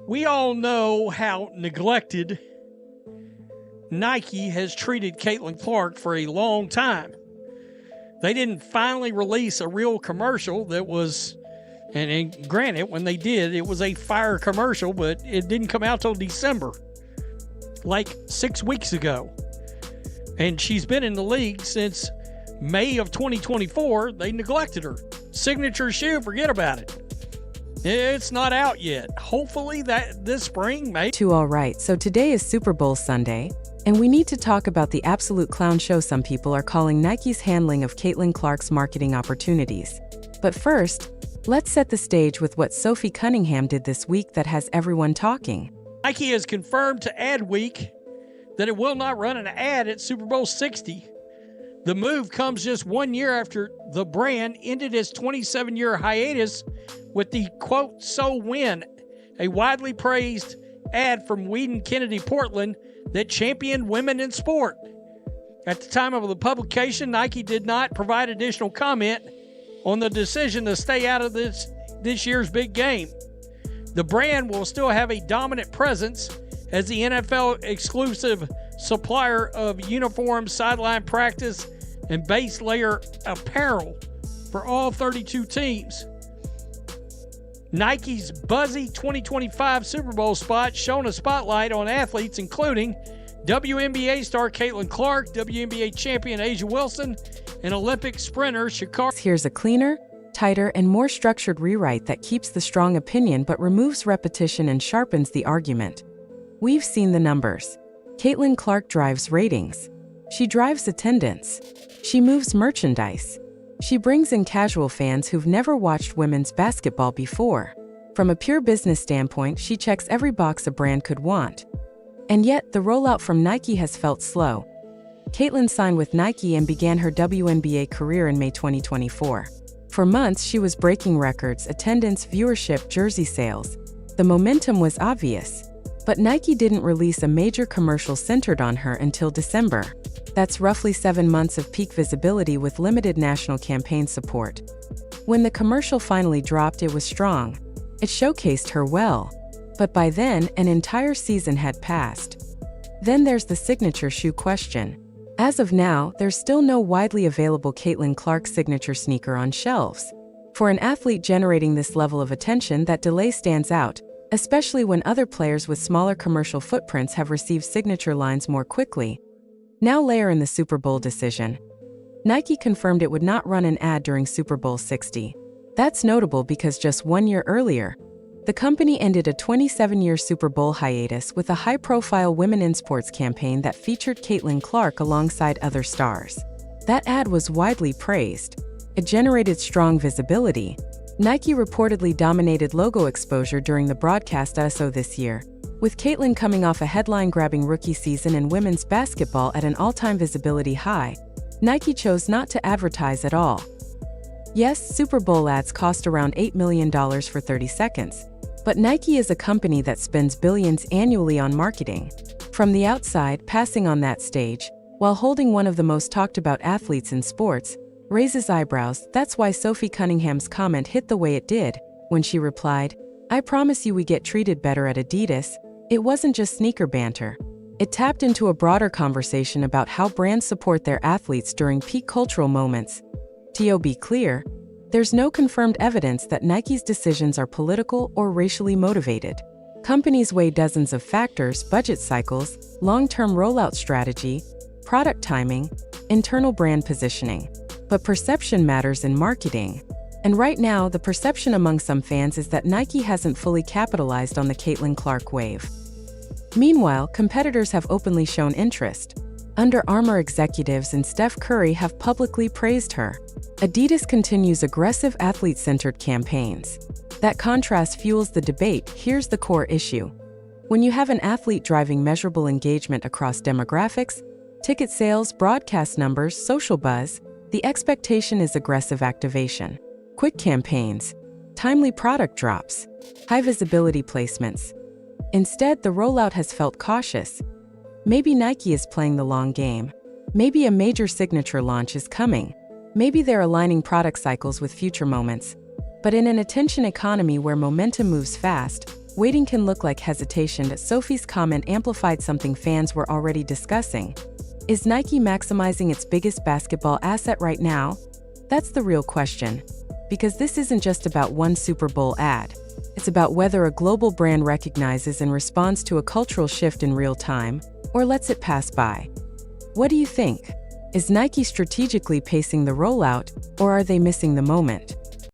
We all know how neglected Nike has treated Caitlin Clark for a long time. They didn't finally release a real commercial that was, and granted, when they did, it was a fire commercial, but it didn't come out till December, like 6 weeks ago. And she's been in the league since May of 2024. They neglected her. Signature shoe, forget about it. It's not out yet. Hopefully that this spring, May. All right, so today is Super Bowl Sunday, and we need to talk about the absolute clown show some people are calling Nike's handling of Caitlin Clark's marketing opportunities. But first, let's set the stage with what Sophie Cunningham did this week that has everyone talking. Nike has confirmed to Adweek that it will not run an ad at Super Bowl 60. The move comes just 1 year after the brand ended its 27-year hiatus with the, quote, "So Win," a widely praised ad from Whedon Kennedy Portland that championed women in sport. At the time of the publication, Nike did not provide additional comment on the decision to stay out of this year's big game. The brand will still have a dominant presence as the NFL exclusive supplier of uniform, sideline practice, and base layer apparel for all 32 teams. Nike's buzzy 2025 Super Bowl spot shone a spotlight on athletes including WNBA star Caitlin Clark, WNBA champion A'ja Wilson, and Olympic sprinter Sha'Carri. Here's a cleaner, tighter, and more structured rewrite that keeps the strong opinion but removes repetition and sharpens the argument. We've seen the numbers. Caitlin Clark drives ratings. She drives attendance. She moves merchandise. She brings in casual fans who've never watched women's basketball before. From a pure business standpoint, she checks every box a brand could want. And yet, the rollout from Nike has felt slow. Caitlin signed with Nike and began her WNBA career in May 2024. For months, she was breaking records, attendance, viewership, jersey sales. The momentum was obvious. But Nike didn't release a major commercial centered on her until December. That's roughly 7 months of peak visibility with limited national campaign support. When the commercial finally dropped, it was strong. It showcased her well. But by then, an entire season had passed. Then there's the signature shoe question. As of now, there's still no widely available Caitlin Clark signature sneaker on shelves. For an athlete generating this level of attention, that delay stands out, especially when other players with smaller commercial footprints have received signature lines more quickly. Now layer in the Super Bowl decision. Nike confirmed it would not run an ad during Super Bowl 60. That's notable because just 1 year earlier, the company ended a 27-year Super Bowl hiatus with a high-profile women in sports campaign that featured Caitlin Clark alongside other stars. That ad was widely praised. It generated strong visibility. Nike reportedly dominated logo exposure during the broadcast also this year, with Caitlin coming off a headline-grabbing rookie season in women's basketball at an all-time visibility high. Nike chose not to advertise at all. Yes, Super Bowl ads cost around $8 million for 30 seconds. But Nike is a company that spends billions annually on marketing. From the outside, passing on that stage, while holding one of the most talked about athletes in sports, raises eyebrows. That's why Sophie Cunningham's comment hit the way it did, when she replied, "I promise you we get treated better at Adidas." It wasn't just sneaker banter. It tapped into a broader conversation about how brands support their athletes during peak cultural moments. To be clear, there's no confirmed evidence that Nike's decisions are political or racially motivated. Companies weigh dozens of factors: budget cycles, long-term rollout strategy, product timing, internal brand positioning. But perception matters in marketing. And right now, the perception among some fans is that Nike hasn't fully capitalized on the Caitlin Clark wave. Meanwhile, competitors have openly shown interest. Under Armour executives and Steph Curry have publicly praised her. Adidas continues aggressive athlete-centered campaigns. That contrast fuels the debate. Here's the core issue. When you have an athlete driving measurable engagement across demographics, ticket sales, broadcast numbers, social buzz, the expectation is aggressive activation. Quick campaigns, timely product drops, high visibility placements. Instead, the rollout has felt cautious. Maybe Nike is playing the long game. Maybe a major signature launch is coming. Maybe they're aligning product cycles with future moments. But in an attention economy where momentum moves fast, Waiting can look like hesitation, but Sophie's comment amplified something fans were already discussing. Is Nike maximizing its biggest basketball asset right now? That's the real question. Because this isn't just about one Super Bowl ad. It's about whether a global brand recognizes and responds to a cultural shift in real time, or lets it pass by. What do you think? Is Nike strategically pacing the rollout, or are they missing the moment?